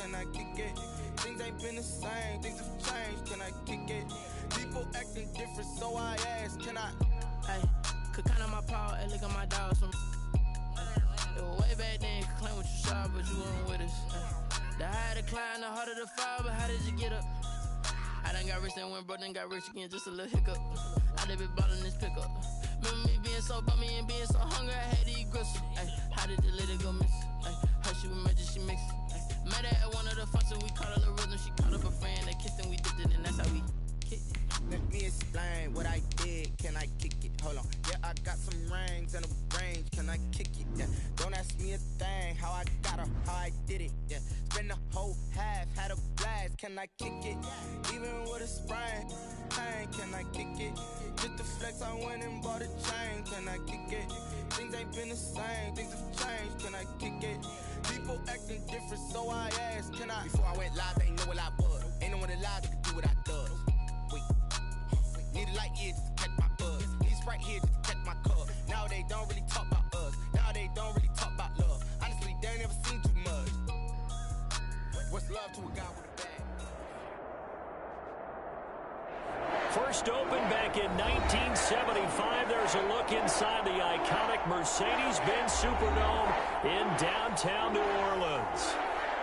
can I kick it? Things ain't been the same, things have changed, can I kick it? People acting different, so I ask, can I? Hey, could count on my power, and look at my dogs from. It was way back then, could claim what you saw, but you weren't with us. The higher the climb, the harder the fall, but how did you get up? I done got rich and went broke, then got rich again, just a little hiccup. I done been ballin' this pickup. Remember me being so bummy and being so hungry, I had to eat gristle. Ay, how did the lady go miss? Ay, her she was magic, she mixed. Met her at one of the functions, we called her the rhythm. She called up a friend, they kissed and we dipped it, and that's how we kicked it. Let me explain what I did, can I kick it? Hold on, yeah, I got some rings and a range, can I kick it? Yeah, don't ask me a thing, how I got her, how I did it. Yeah, spend the whole half, had a blast, can I kick it? Even with a sprain, pain, can I kick it? Just the flex, I went and bought a chain, can I kick it? Things ain't been the same, things have changed, can I kick it? People acting different, so I ask, can I? Before I went live, they ain't know what I was. Ain't no one alive that could do what I does. Wait, need a light here just to catch my buzz. Need a Sprite here just to catch my cup. Now they don't really talk about us. Now they don't really talk about love. Honestly, they ain't never seen too much. What's love to a guy with a bag? First opened back in 1975. There's a look inside the iconic Mercedes-Benz Superdome in downtown New Orleans.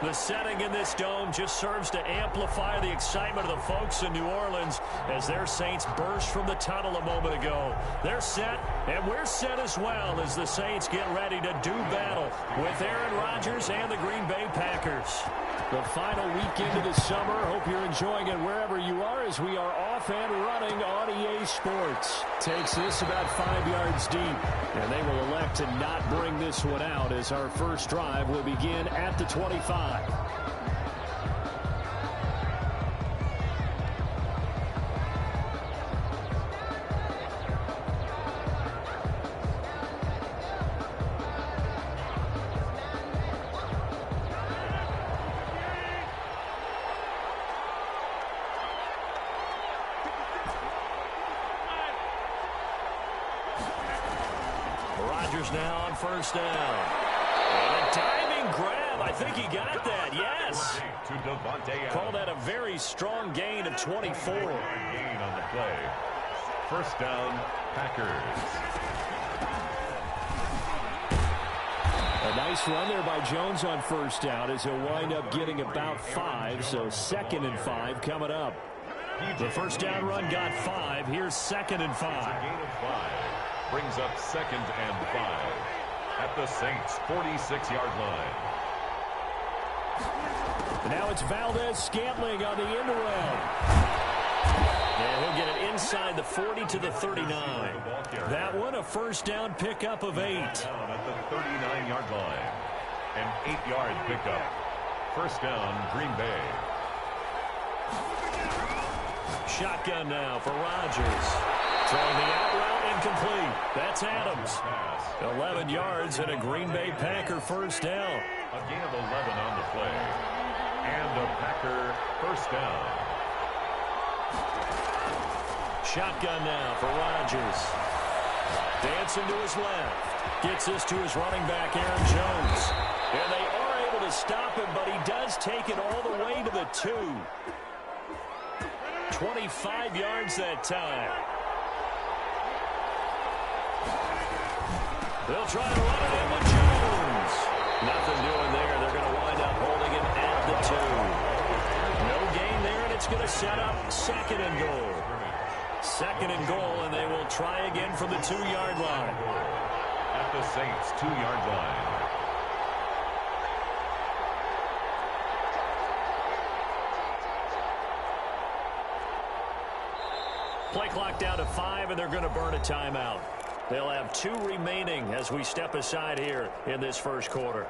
The setting in this dome just serves to amplify the excitement of the folks in New Orleans as their Saints burst from the tunnel a moment ago. They're set, and we're set as well as the Saints get ready to do battle with Aaron Rodgers and the Green Bay Packers. The final weekend of the summer. Hope you're enjoying it wherever you are as we are off and running on EA Sports. Takes this about 5 yards deep, and they will elect to not bring this one out as our first drive will begin at the 25. Rodgers now on first down. And a diving grab. I think he got that. Yes. Call that a very strong gain of 24. Gain on the play. First down, Packers. A nice run there by Jones on first down as he'll wind up getting about 5. So 2nd and 5 coming up. The first down run got 5. Here's 2nd and 5. It's a gain of 5. Brings up 2nd and 5 at the Saints' 46-yard line. And now it's Valdez-Scantling on the end around. And he'll get it inside the 40 to the 39. That one a first down pickup of 8. At the 39-yard line. An 8-yard pickup. First down, Green Bay. Shotgun now for Rodgers. Throwing the out route incomplete. That's Adams. 11 yards and a Green Bay Packer first down. A gain of 11 on the play. And a Packer first down. Shotgun now for Rodgers. Dancing to his left. Gets this to his running back, Aaron Jones. And they are able to stop him, but he does take it all the way to the 2. 25 yards that time. They'll try to run it in with Jones. Nothing doing there. They're going to wind up holding it at the 2. No gain there, and it's going to set up 2nd and goal. 2nd and goal, and they will try again from the 2-yard line. At the Saints' 2-yard line. Play clock down to 5, and they're going to burn a timeout. They'll have 2 remaining as we step aside here in this first quarter.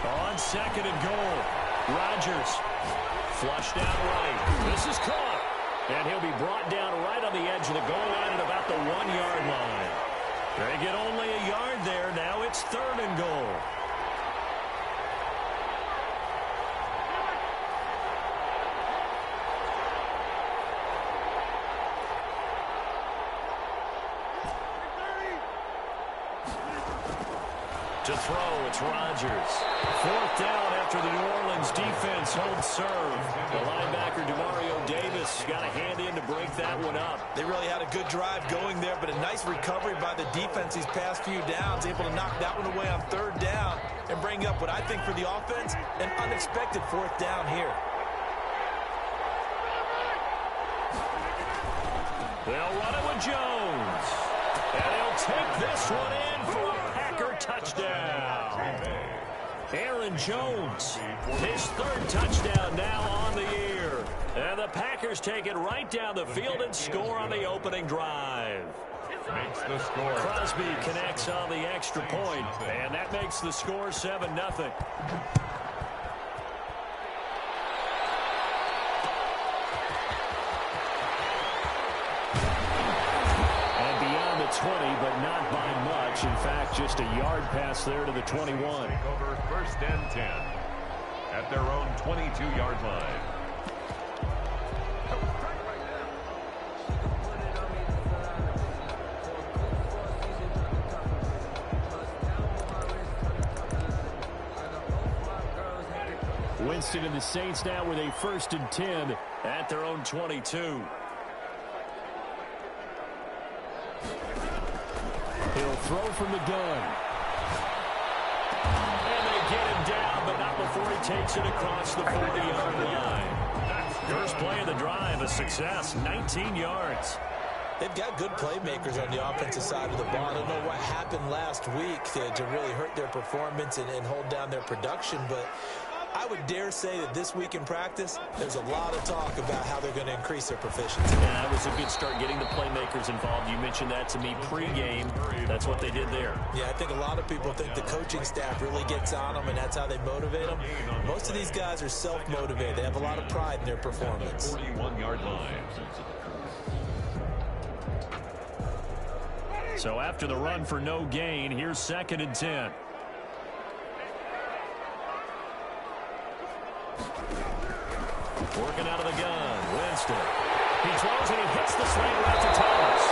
On 2nd and goal, Rodgers flushed out right. This is caught, and he'll be brought down right on the edge of the goal line at about the 1-yard line. They get only a yard there. Now it's 3rd and goal. To throw, it's Rodgers. Fourth down after the New Orleans defense holds serve. The linebacker, Demario Davis, got a hand in to break that one up. They really had a good drive going there, but a nice recovery by the defense these past few downs, able to knock that one away on third down and bring up what I think for the offense, an unexpected fourth down here. They'll run it with Jones. And he'll take this one in for a Packer touchdown. Aaron Jones, his third touchdown now on the year. And the Packers take it right down the field and score on the opening drive. Makes the score. Crosby connects on the extra point, and that makes the score 7-0. And beyond the 20, but not by much. In fact, just a yard pass there to the 21. Over 1st and 10 at their own 22-yard line. Winston and the Saints now with a 1st and 10 at their own 22. He'll throw from the gun. And they get him down, but not before he takes it across the 40-yard line. First play of the drive, a success, 19 yards. They've got good playmakers on the offensive side of the ball. I don't know what happened last week to really hurt their performance and hold down their production, but I would dare say that this week in practice, there's a lot of talk about how they're going to increase their proficiency. Yeah, that was a good start getting the playmakers involved. You mentioned that to me pregame. That's what they did there. Yeah, I think a lot of people think the coaching staff really gets on them, and that's how they motivate them. Most of these guys are self-motivated. They have a lot of pride in their performance. 41-yard line. So after the run for no gain, here's 2nd and 10. Working out of the gun, Winston. He throws and he hits the slant route to Thomas.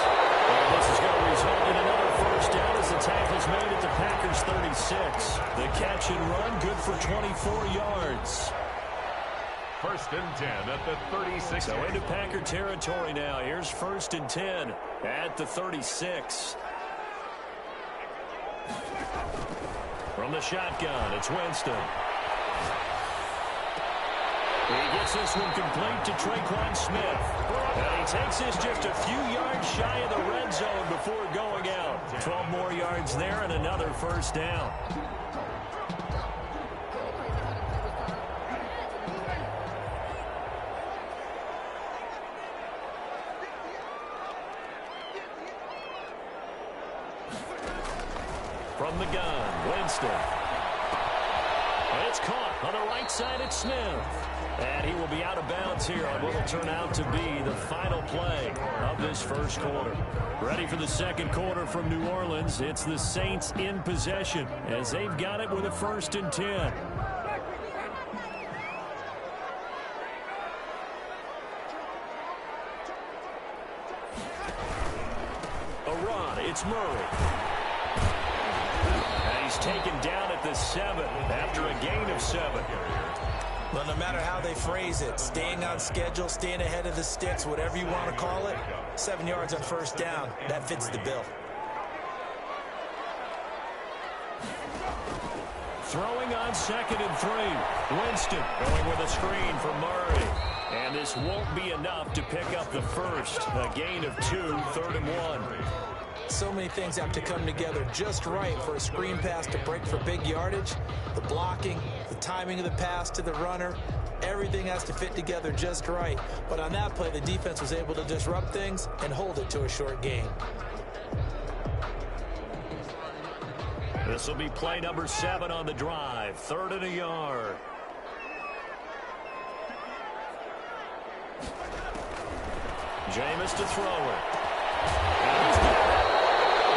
And this is going to result in another 1st down as the tackle's made at the Packers 36. The catch and run good for 24 yards. 1st and 10 at the 36. So into Packer territory now. Here's 1st and 10 at the 36. From the shotgun, it's Winston. He gets this one complete to Tre'Quan Smith. And he takes this just a few yards shy of the red zone before going out. 12 more yards there and another 1st down. From the gun, Winston. It's caught on the right side at Smith. And he will be out of bounds here on what will turn out to be the final play of this 1st quarter. Ready for the 2nd quarter from New Orleans. It's the Saints in possession as they've got it with a 1st and 10. A run, it's Murray. And he's taken down at the 7 after a gain of 7. Well, no matter how they phrase it, staying on schedule, staying ahead of the sticks, whatever you want to call it, 7 yards on 1st down, that fits the bill. Throwing on 2nd and 3. Winston going with a screen for Murray. And this won't be enough to pick up the 1st. A gain of 2, 3rd and 1. So many things have to come together just right for a screen pass to break for big yardage. The blocking, the timing of the pass to the runner, everything has to fit together just right. But on that play, the defense was able to disrupt things and hold it to a short gain. This will be play number 7 on the drive. 3rd and a yard. Jameis to throw it. And he's got it.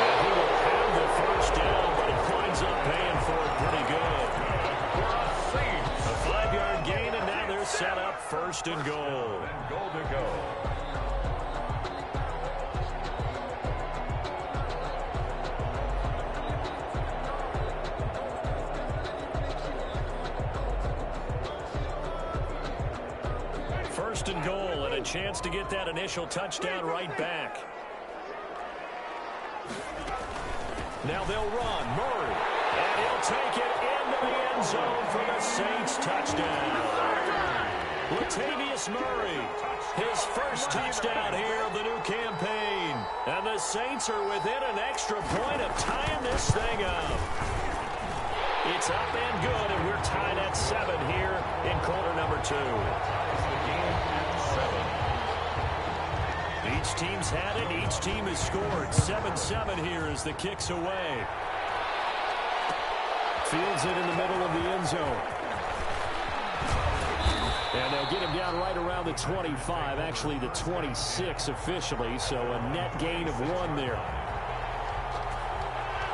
And he will have the 1st down, but it winds up paying for it pretty good. A 5-yard gain, and now they're set up 1st and goal. And goal to go. first and goal and a chance to get that initial touchdown right back. Now they'll run. Murray. And he'll take it into the end zone for the Saints touchdown. Latavius Murray, his first touchdown here of the new campaign. And the Saints are within an extra point of tying this thing up. It's up and good, and we're tied at 7 here in quarter number 2. The game at 7. Each team's had it. Each team has scored. 7-7 here as the kick's away. Fields it in the middle of the end zone. And they'll get him down right around the 25, actually the 26 officially, so a net gain of 1 there.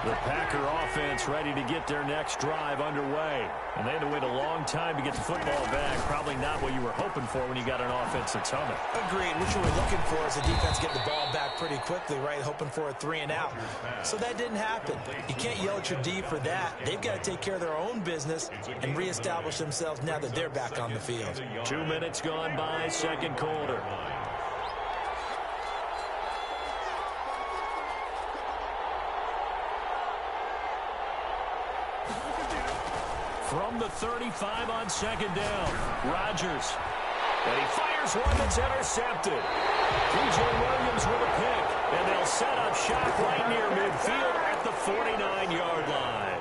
The Packer offense ready to get their next drive underway. And they had to wait a long time to get the football back. Probably not what you were hoping for when you got an offense that's humming. Agreed. What you were looking for is the defense get the ball back pretty quickly, right? Hoping for a 3 and out. So that didn't happen. You can't yell at your D for that. They've got to take care of their own business and reestablish themselves now that they're back on the field. 2 minutes gone by, second quarter. From the 35 on second down, Rodgers. And he fires one that's intercepted. P.J. Williams with a pick. And they'll set up shop right near midfield at the 49-yard line.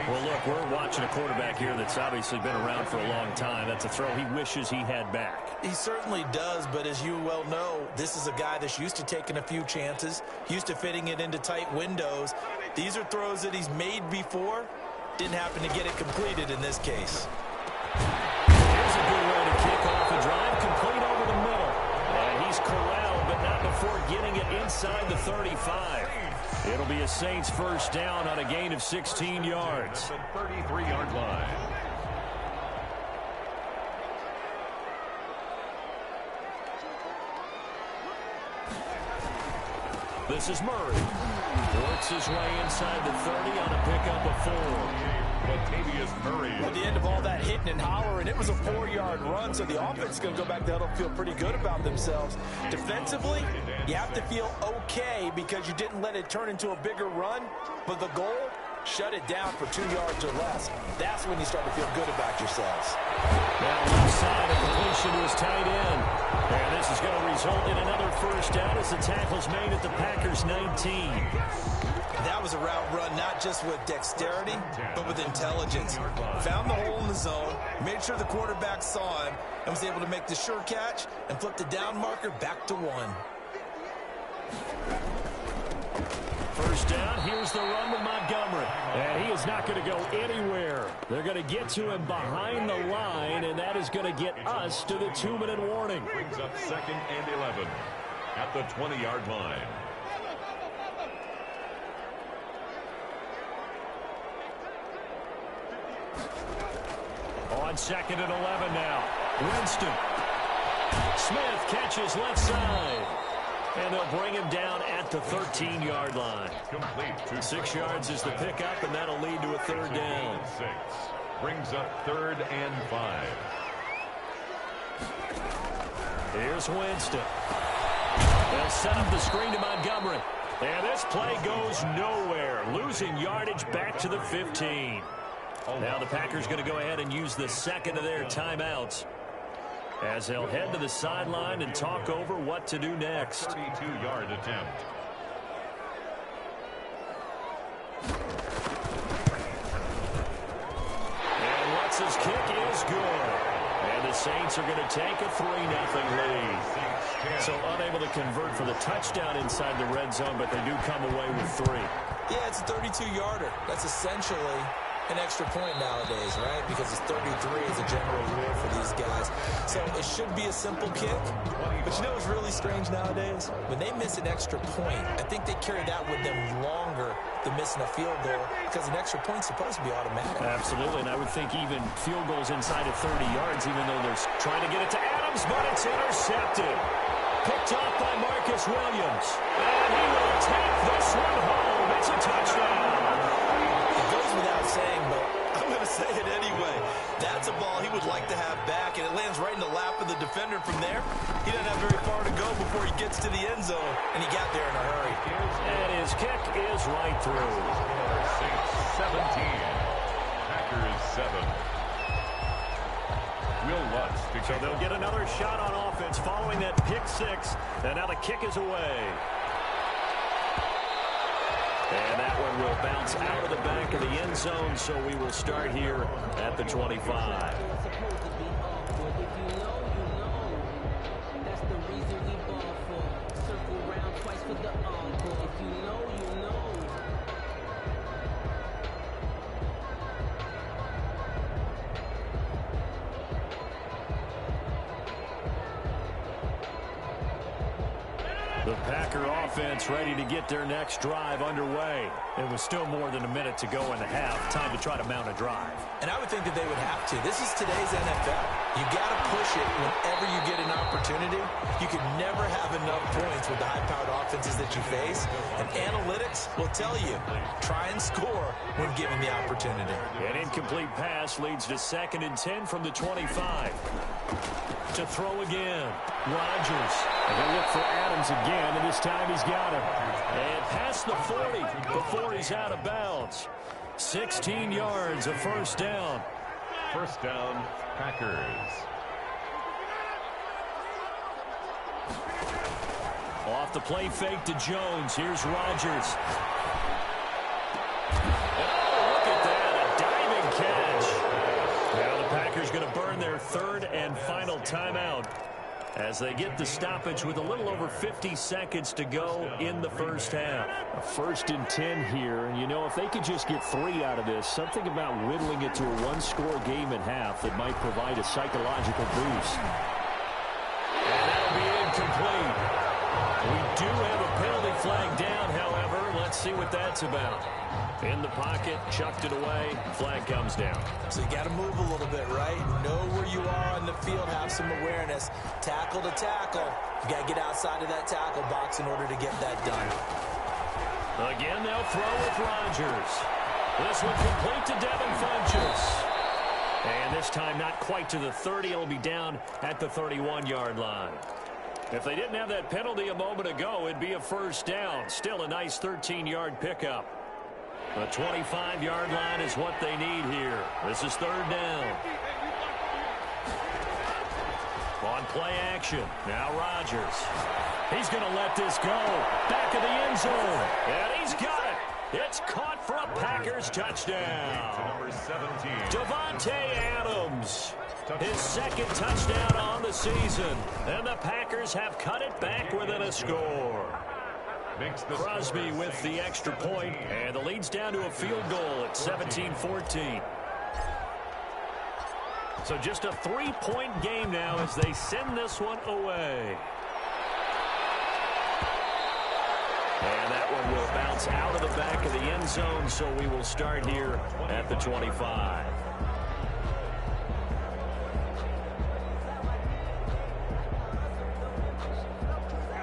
Well, look, we're watching a quarterback here that's obviously been around for a long time. That's a throw he wishes he had back. He certainly does, but as you well know, this is a guy that's used to taking a few chances, used to fitting it into tight windows. These are throws that he's made before. Didn't happen to get it completed in this case. Here's a good way to kick off a drive, complete over the middle. And he's corralled, but not before getting it inside the 35. It'll be a Saints first down on a gain of 16 yards. The 33-yard line. This is Murray. Works his way inside the 30 on a pickup of 4. Latavius Murray. At the end of all that hitting and hollering, it was a 4-yard run, so the offense is going to go back to the huddle and feel pretty good about themselves. Defensively, you have to feel okay because you didn't let it turn into a bigger run, but the goal, shut it down for 2 yards or less. That's when you start to feel good about yourselves. Now left side, a completion to his tight end. And this is going to result in another first down as the tackle's made at the Packers' 19. That was a route run not just with dexterity, but with intelligence. Found the hole in the zone, made sure the quarterback saw him, and was able to make the sure catch and flip the down marker back to 1. First down, here's the run with Montgomery. And he is not going to go anywhere. They're going to get to him behind the line, and that is going to get us to the 2-minute warning. Brings up 2nd and 11 at the 20-yard line. On 2nd and 11 now. Winston. Smith catches left side. And they'll bring him down at the 13-yard line. Complete. 6 yards is the pickup, and that'll lead to a third down. 6. Brings up 3rd and 5. Here's Winston. They'll set up the screen to Montgomery. And this play goes nowhere. Losing yardage back to the 15. Now the Packers going to go ahead and use the second of their timeouts as they'll head to the sideline and talk over what to do next. 32-yard attempt. And Lutz's kick is good. And the Saints are going to take a 3-0 lead. So unable to convert for the touchdown inside the red zone, but they do come away with 3. Yeah, it's a 32-yarder. That's essentially an extra point nowadays, right? Because it's 33 is a general rule for these guys. So it should be a simple kick. But you know what's really strange nowadays? When they miss an extra point, I think they carry that with them longer than missing a field goal because an extra point's supposed to be automatic. Absolutely, and I would think even field goals inside of 30 yards, even though they're trying to get it to Adams, but it's intercepted. Picked off by Marcus Williams. And he will take this one home. It's a touchdown. It goes without saying, but I'm going to say it anyway. That's a ball he would like to have back, and it lands right in the lap of the defender from there. He doesn't have very far to go before he gets to the end zone, and he got there in a hurry. And his kick is right through. Saints 17, Packers 7. Will Lutz. So they'll get another shot on offense following that pick six, and now the kick is away. And that one will bounce out of the back of the end zone, so we will start here at the 25. The Packer offense ready to get their next drive underway. It was still more than a minute to go in the half. Time to try to mount a drive. And I would think that they would have to. This is today's NFL. You got to push it whenever you get an opportunity. You can never have enough points with the high-powered offenses that you face. And analytics will tell you, try and score when given the opportunity. An incomplete pass leads to 2nd and 10 from the 25. To throw again. Rodgers. And he'll look for Adams again, and this time he's got him. And past the 40 before he's out of bounds. 16 yards, a first down. First down, Packers. Off the play fake to Jones. Here's Rodgers. Oh, look at that, a diving catch. Now the Packers going to burn their 3rd and final timeout as they get the stoppage with a little over 50 seconds to go in the first half. A 1st and 10 here, and you know, if they could just get 3 out of this, something about whittling it to a 1-score game at half that might provide a psychological boost. And that'll be incomplete. We do have a penalty flag down, however. Let's see what that's about. In the pocket, chucked it away, flag comes down. So you got to move a little bit, right? Know where you are on the field, have some awareness. Tackle to tackle. You got to get outside of that tackle box in order to get that done. Again, they'll throw with Rodgers. This one complete to Devin Funchess. And this time not quite to the 30. It'll be down at the 31-yard line. If they didn't have that penalty a moment ago, it'd be a first down. Still a nice 13-yard pickup. The 25-yard line is what they need here. This is 3rd down. On play action. Now Rodgers. He's going to let this go. Back of the end zone. And he's got it. It's caught for a Packers touchdown. Number 17. Davante Adams. His 2nd touchdown on the season. And the Packers have cut it back within a score. Crosby with the extra point, and the lead's down to a field goal at 17-14. So just a 3-point game now as they send this one away. And that one will bounce out of the back of the end zone, so we will start here at the 25.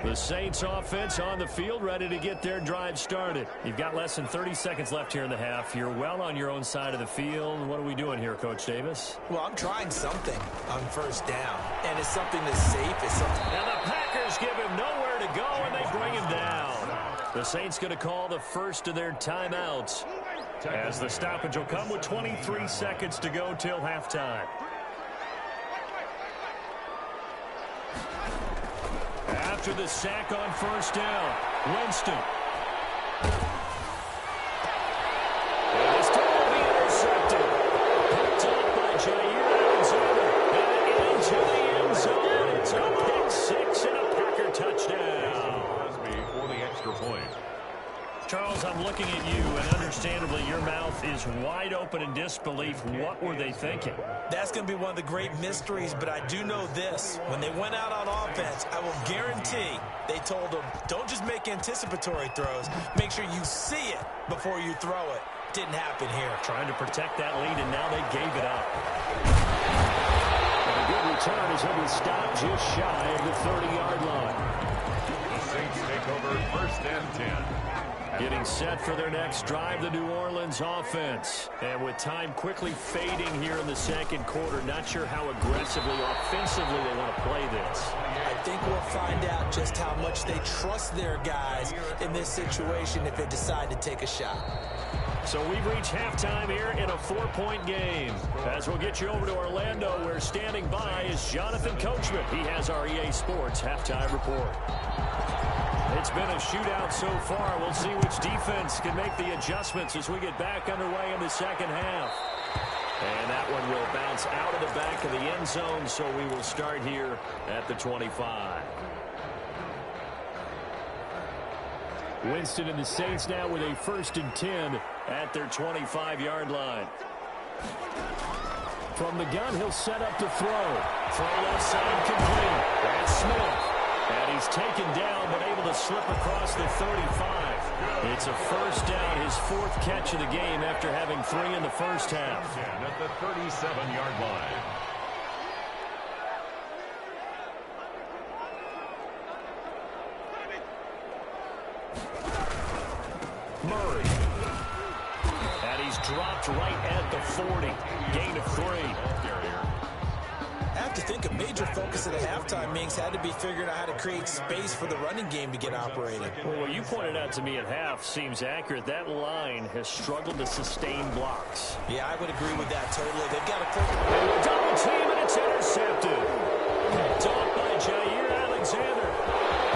The Saints offense on the field, ready to get their drive started. You've got less than 30 seconds left here in the half. You're well on your own side of the field. What are we doing here, Coach Davis? Well, I'm trying something on 1st down, and it's something that's safe. It's something. And the Packers give him nowhere to go, and they bring him down. The Saints going to call the first of their timeouts as the stoppage will come with 23 seconds to go till halftime. After the sack on 1st down, Winston. And this time will be intercepted. Picked up by Jair Alexander. And into the end zone. It's a pick 6 and a Packer touchdown. Crosby for the extra point. Charles, I'm looking at you, and understandably, your mouth is wide open in disbelief. What were they thinking? That's going to be one of the great mysteries, but I do know this. When they went out on offense, I will guarantee they told them, don't just make anticipatory throws. Make sure you see it before you throw it. Didn't happen here. Trying to protect that lead, and now they gave it up. And a good return as he'll be stopped just shy of the 30-yard line. The Saints take over 1st and 10. Getting set for their next drive, the New Orleans offense. And with time quickly fading here in the second quarter, not sure how aggressively, offensively they want to play this. I think we'll find out just how much they trust their guys in this situation if they decide to take a shot. So we've reached halftime here in a 4-point game. As we'll get you over to Orlando, where standing by is Jonathan Coachman. He has our EA Sports halftime report. It's been a shootout so far. We'll see which defense can make the adjustments as we get back underway in the second half. And that one will bounce out of the back of the end zone, so we will start here at the 25. Winston and the Saints now with a 1st and 10 at their 25-yard line. From the gun, he'll set up to throw. Throw left side complete. That's Smith. And he's taken down, but able to slip across the 35. It's a 1st down, his 4th catch of the game after having 3 in the first half. At the 37-yard line. Murray. And he's dropped right at the 40. Gain of 3. I have to think a major focus of the halftime meetings had to be figuring out how to create space for the running game to get operating. Well, what you pointed out to me at half seems accurate. That line has struggled to sustain blocks. Yeah, I would agree with that totally. They've got to put double team, and it's intercepted. Picked off by Jair Alexander.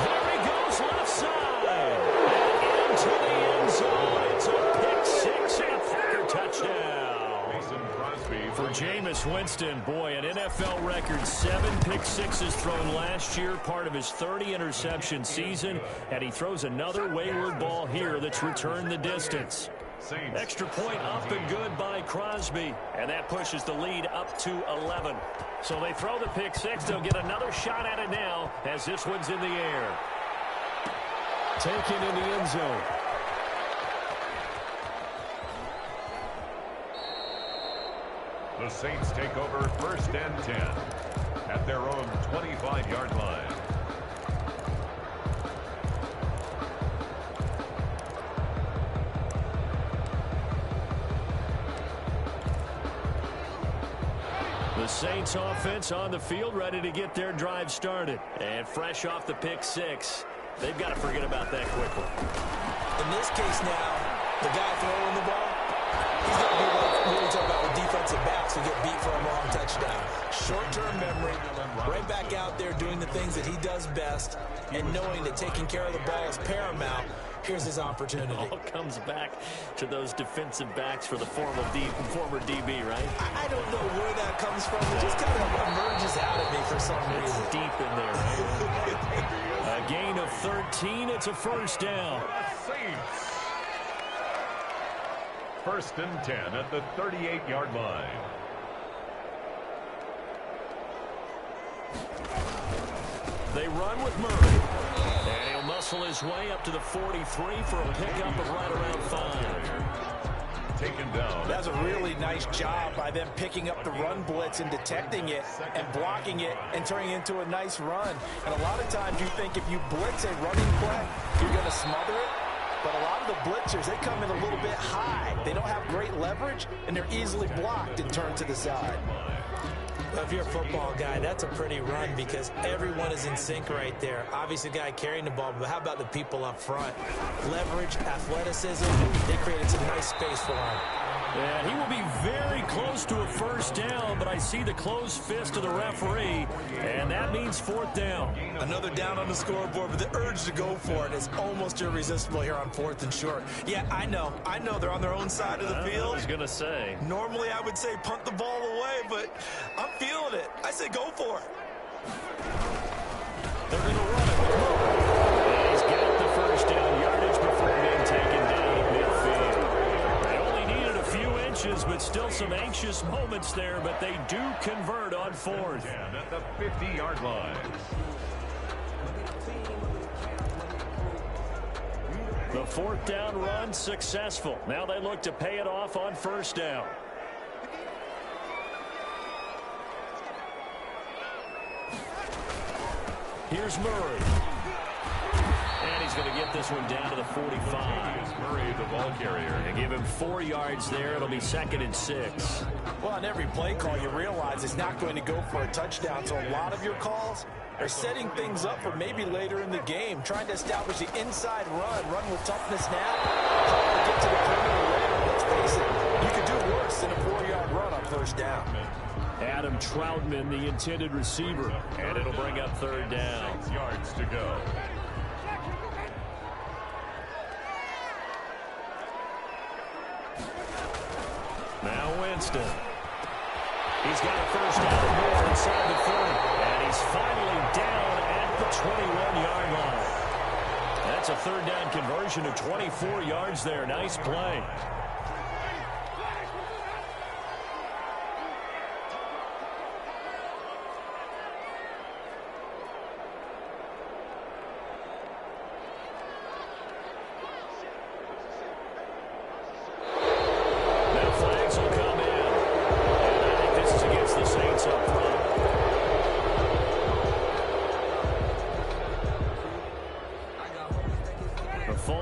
There he goes, left side. And into the end zone. It's a pick 6 and a Packer touchdown. For Jameis Winston, boy, an NFL record 7 pick-sixes thrown last year, part of his 30-interception season, and he throws another wayward ball here that's returned the distance. Extra point up and good by Crosby, and that pushes the lead up to 11. So they throw the pick-6. They'll get another shot at it now as this one's in the air. Taken in the end zone. The Saints take over 1st and 10 at their own 25-yard line. The Saints offense on the field, ready to get their drive started. And fresh off the pick-6, they've got to forget about that quickly. In this case now, the guy throwing the ball, he's going to be like we were talking about with defensive backs who get beat for a long touchdown. Short-term memory, right back out there doing the things that he does best, and knowing that taking care of the ball is paramount. Here's his opportunity. It all comes back to those defensive backs for the former DB, right? I don't know where that comes from. It just kind of emerges out of me for some reason. It's deep in there. Right? A gain of 13. It's a 1st down. Saints. 1st and 10 at the 38-yard line. They run with Murray. And he'll muscle his way up to the 43 for a pickup of right around 5. Taken down. That's a really nice job by them picking up the run blitz and detecting it and blocking it and turning it into a nice run. And a lot of times you think if you blitz a running play, you're going to smother it. But a lot of the blitzers, they come in a little bit high. They don't have great leverage, and they're easily blocked and turned to the side. Well, if you're a football guy, that's a pretty run because everyone is in sync right there. Obviously, the guy carrying the ball, but how about the people up front? Leverage, athleticism, they created some nice space for him. Yeah, he will be very close to a 1st down, but I see the closed fist of the referee, and that means 4th down. Another down on the scoreboard, but the urge to go for it is almost irresistible here on 4th and short. Yeah, I know they're on their own side of the field. I was going to say. Normally I would say punt the ball away, but I'm feeling it. I say go for it. They're going to run it with Murray. And he's got the 1st down yardage before being taken down midfield. They only needed a few inches, but still some anxious moments there, but they do convert on 4th. And at the 50-yard line. The 4th down run successful. Now they look to pay it off on 1st down. Here's Murray. And he's he's going to get this one down to the 45. Murray, the ball carrier. And give him 4 yards there. It'll be 2nd and 6. Well, on every play call, you realize it's not going to go for a touchdown. So a lot of your calls are setting things up for maybe later in the game, trying to establish the inside run with toughness now, trying to get to the perimeter later. Let's face it, you could do worse than a 4-yard run on first down. Adam Troutman, the intended receiver, and it'll bring up 3rd down. 6 yards to go. Now Winston. He's got a first down here inside the 30, and he's finally down at the 21-yard line. That's a 3rd down conversion of 24 yards there. Nice play.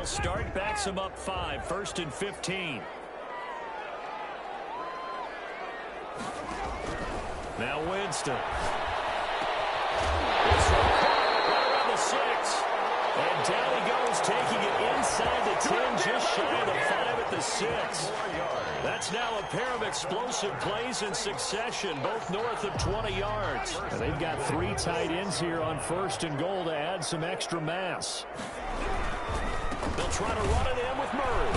Start backs him up 5, 1st and 15. Now Winston. This one right around the 6. And down he goes, taking it inside the 10, just shy of the 5 at the 6. That's now a pair of explosive plays in succession, both north of 20 yards. And they've got 3 tight ends here on 1st and goal to add some extra mass. They'll try to run it in with Murray.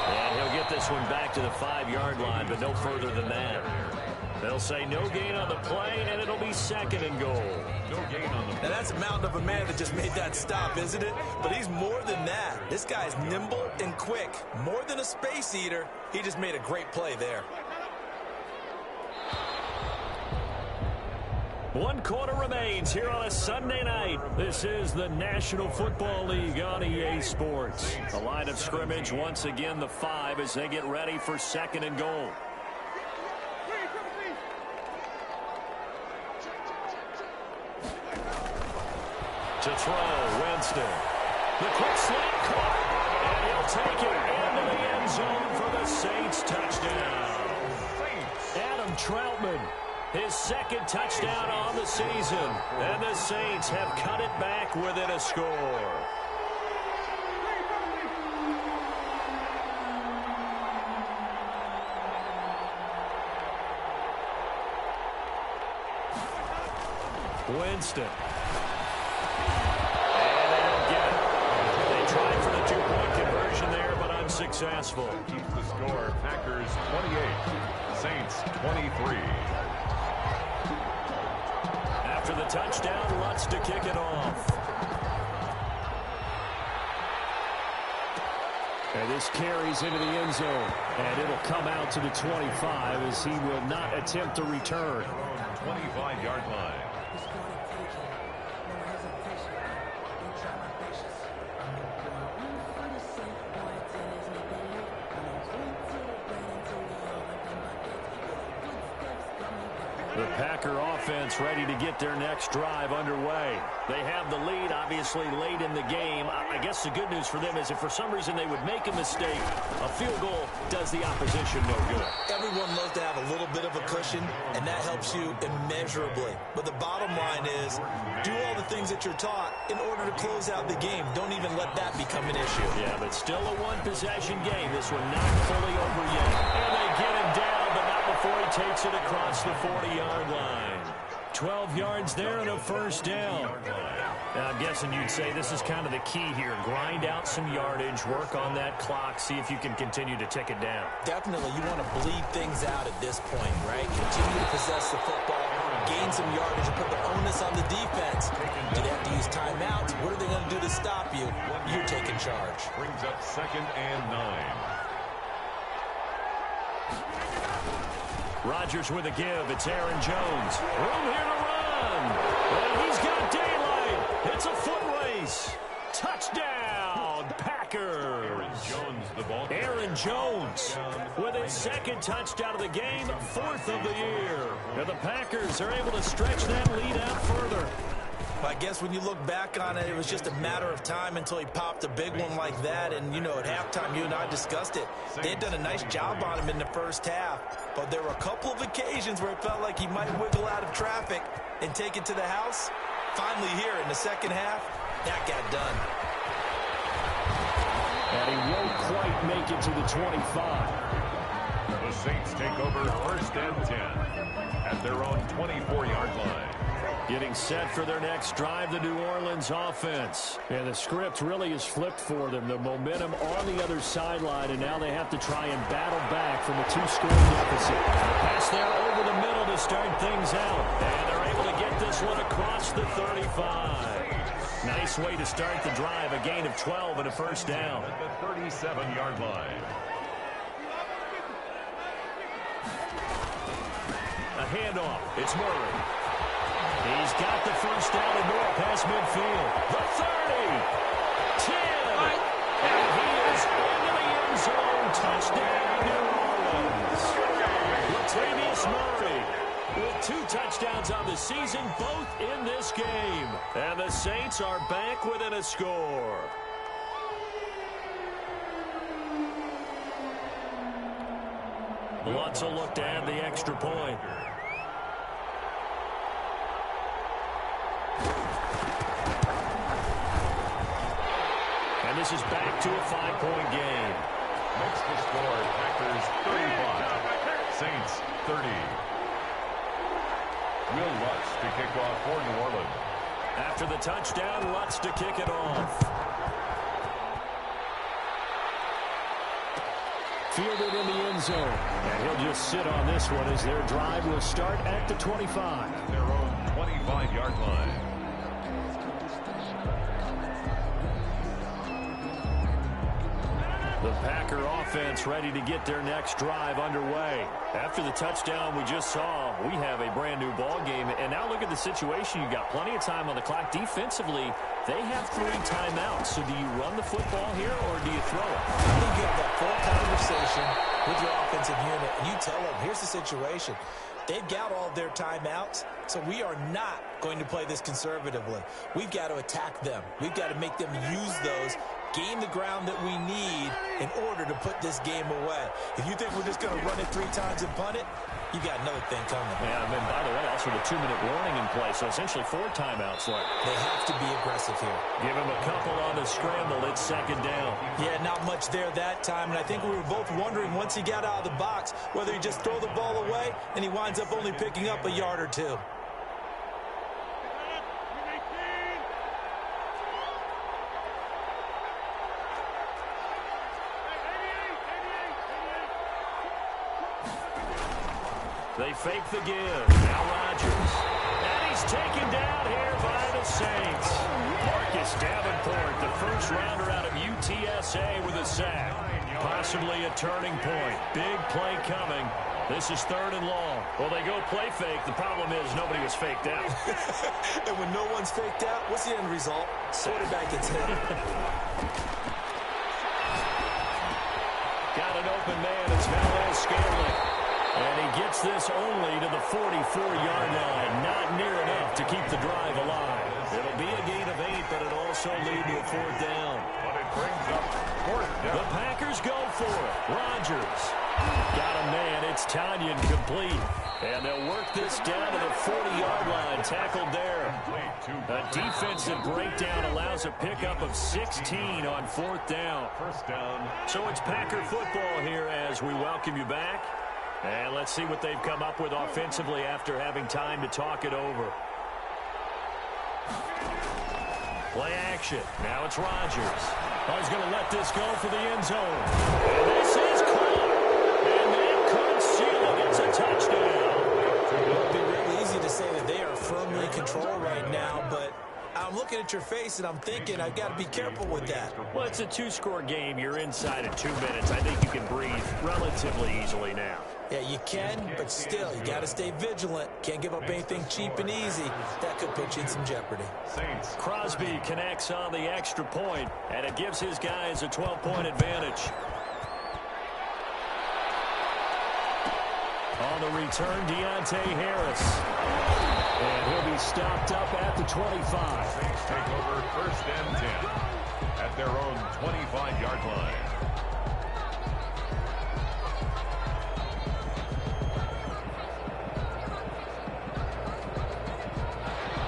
And he'll get this one back to the 5-yard line, but no further than that. They'll say no gain on the play, and it'll be 2nd and goal. No gain on the play. Now, that's a mountain of a man that just made that stop, isn't it? But he's more than that. This guy's nimble and quick. More than a space eater, he just made a great play there. 1 quarter remains here on a Sunday night. This is the National Football League on EA Sports. The line of scrimmage, once again, the 5 as they get ready for 2nd and goal. To throw, Winston. The quick slant caught, and he'll take it into the end zone for the Saints touchdown. Adam Troutman. His 2nd touchdown on the season. And the Saints have cut it back within a score. Winston. And they don't get it. They tried for the 2-point conversion there, but unsuccessful. Keeps the score. Packers 28. Saints 23. After the touchdown, Lutz to kick it off. And this carries into the end zone. And it'll come out to the 25 as he will not attempt to return. 25-yard line. The Packer offense ready to get their next drive underway. They have the lead, obviously, late in the game. I guess the good news for them is if for some reason they would make a mistake, a field goal does the opposition no good. Everyone loves to have a little bit of a cushion, and that helps you immeasurably. But the bottom line is, do all the things that you're taught in order to close out the game. Don't even let that become an issue. Yeah, but still a one-possession game. This one not fully over yet. And they get him down, but not before he takes it across the 40-yard line. 12 yards there and a first down. Now, I'm guessing you'd say this is kind of the key here. Grind out some yardage, work on that clock, see if you can continue to tick it down. Definitely, you want to bleed things out at this point, right? Continue to possess the football, gain some yardage, and put the onus on the defense. Do they have to use timeouts? What are they going to do to stop you? You're taking charge. Brings up 2nd and 9. Rodgers with a give. It's Aaron Jones. Room here to run. And he's got daylight. It's a foot race. Touchdown, Packers. Aaron Jones, the ball. Aaron Jones with his 2nd touchdown of the game, 4th of the year. And the Packers are able to stretch that lead out further. I guess when you look back on it, it was just a matter of time until he popped a big one like that. And, you know, at halftime, you and I discussed it. They had done a nice job on him in the first half. But there were a couple of occasions where it felt like he might wiggle out of traffic and take it to the house. Finally here in the second half, that got done. And he won't quite make it to the 25. The Saints take over 1st and 10 at their own 24-yard line. Getting set for their next drive, the New Orleans offense. And the script really is flipped for them. The momentum on the other sideline, and now they have to try and battle back from a 2-score deficit. Pass there over the middle to start things out. And they're able to get this one across the 35. Nice way to start the drive. A gain of 12 and a first down. At the 37-yard line. A handoff. It's Murray. He's got the first down and more past midfield. The 30. 10. And he is into the end zone. Touchdown, New Orleans. Latavius Murray with 2 touchdowns on the season, both in this game. And the Saints are back within a score. Lutz will look to add the extra point. And this is back to a 5-point game. Makes the score Packers 35, Saints 30. Will Lutz to kick off for New Orleans. After the touchdown, Lutz to kick it off. Fielded in the end zone. And he'll just sit on this one as their drive will start at the 25. Their own 25-yard line. The Packer offense ready to get their next drive underway. After the touchdown we just saw, we have a brand new ball game. And now look at the situation. You've got plenty of time on the clock. Defensively, they have 3 timeouts. So do you run the football here or do you throw it? I think you have that full conversation with your offensive unit, and you tell them, here's the situation. They've got all of their timeouts, so we are not going to play this conservatively. We've got to attack them. We've got to make them use those, gain the ground that we need in order to put this game away. If you think we're just going to run it 3 times and punt it, you got another thing coming. Yeah, and then, by the way, also the 2-minute warning in play, so essentially 4 timeouts left. They have to be aggressive here. Give him a couple on the scramble. It's 2nd down. Yeah, not much there that time, and I think we were both wondering once he got out of the box whether he just throw the ball away and he winds up only picking up a yard or 2. They fake the give. Now Rodgers. And he's taken down here by the Saints. Marcus Davenport, the first rounder out of UTSA with a sack. Possibly a turning point. Big play coming. This is 3rd and long. Well, they go play fake. The problem is nobody was faked out. And when no one's faked out, what's the end result? Quarterback gets hit. Got an open man. It's Valdes-Scantling. And he gets this only to the 44-yard line. Not near enough to keep the drive alive. It'll be a gain of 8, but it'll also lead to a 4th down. But it brings up 4th down. The Packers go for it. Rodgers. Got a man. It's Tanyan complete. And they'll work this down to the 40-yard line. Tackled there. A defensive breakdown allows a pickup of 16 on 4th down. First down. So it's Packer football here as we welcome you back. And let's see what they've come up with offensively after having time to talk it over. Play action. Now it's Rodgers. He's going to let this go for the end zone. And this is caught. And that could seal it. It's a touchdown. It would be really easy to say that they are firmly in control right now, but I'm looking at your face and I'm thinking I've got to be careful with that. Well, it's a 2-score game. You're inside in 2 minutes. I think you can breathe relatively easily now. Yeah, you can, but still, you got to stay vigilant. Can't give up anything cheap and easy. That could put you in some jeopardy. Saints. Crosby connects on the extra point, and it gives his guys a 12-point advantage. On the return, Deontay Harris. And he'll be stopped up at the 25. Saints take over 1st and 10 at their own 25-yard line.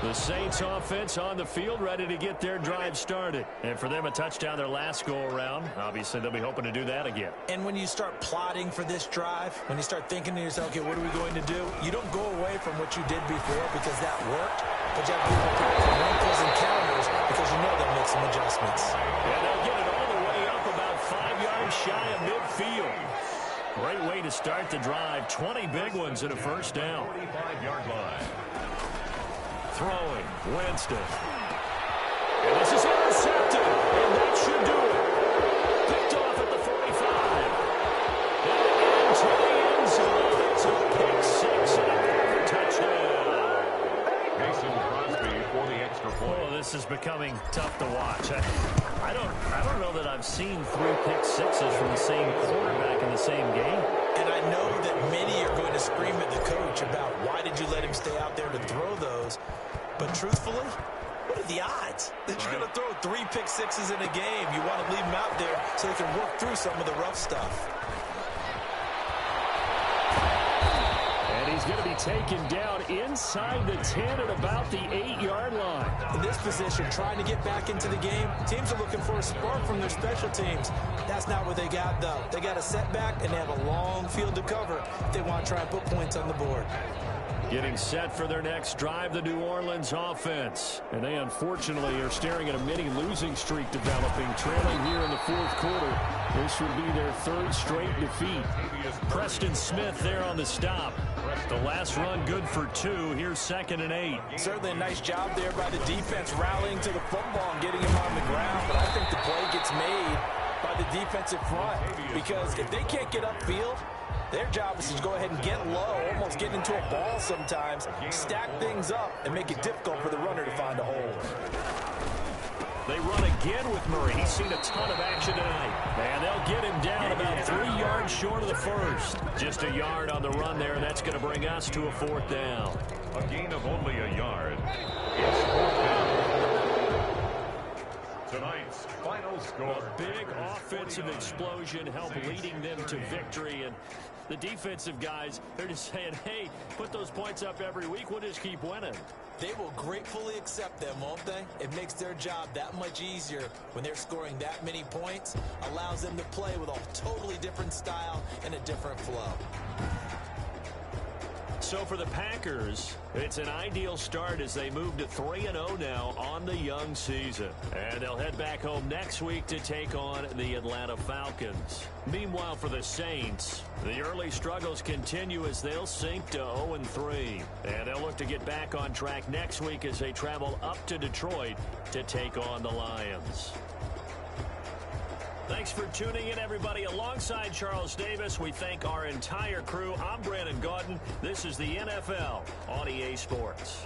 The Saints offense on the field, ready to get their drive started. And for them, a touchdown their last go-around. Obviously, they'll be hoping to do that again. And when you start plotting for this drive, when you start thinking to yourself, okay, what are we going to do? You don't go away from what you did before because that worked. But you have to be prepared for wrinkles and counters because you know they'll make some adjustments. And they'll get it all the way up about 5 yards shy of midfield. Great way to start the drive. 20 big ones and a first down. 45-yard line. Throwing, Winston. And this is intercepted, and that should do it. Picked off at the 45. And into the end zone. It's a pick six and a touchdown. Mason Crosby for the extra point. Oh, this is becoming tough to watch. I don't know that I've seen 3 pick sixes from the same quarterback in the same game. And I know that many are going to scream at the coach about why did you let him stay out there to throw those. But truthfully, what are the odds that you're going to throw 3 pick sixes in a game? You want to leave them out there so they can work through some of the rough stuff. And he's going to be taken down inside the 10 at about the 8-yard line. In this position, trying to get back into the game, teams are looking for a spark from their special teams. That's not what they got, though. They got a setback, and they have a long field to cover if they want to try and put points on the board. Getting set for their next drive, the New Orleans offense. And they, unfortunately, are staring at a mini losing streak developing, trailing here in the 4th quarter. This would be their 3rd straight defeat. Preston Smith there on the stop. The last run good for 2. Here's 2nd and 8. Certainly a nice job there by the defense rallying to the football and getting him on the ground. But I think the play gets made by the defensive front because if they can't get upfield, their job is to go ahead and get low, almost get into a ball sometimes, stack things up, and make it difficult for the runner to find a hole. They run again with Murray. He's seen a ton of action tonight. And they'll get him down about 3 yards short of the first. Just a yard on the run there, and that's going to bring us to a 4th down. A gain of only a yard. It's 4th down. Tonight's final score. A big offensive explosion helped leading them to victory. And the defensive guys, they're just saying, hey, put those points up every week. We'll just keep winning. They will gratefully accept them, won't they? It makes their job that much easier when they're scoring that many points. Allows them to play with a totally different style and a different flow. So for the Packers, it's an ideal start as they move to 3-0 now on the young season. And they'll head back home next week to take on the Atlanta Falcons. Meanwhile, for the Saints, the early struggles continue as they'll sink to 0-3. And they'll look to get back on track next week as they travel up to Detroit to take on the Lions. Thanks for tuning in, everybody. Alongside Charles Davis, we thank our entire crew. I'm Brandon Gaudin. This is the NFL on EA Sports.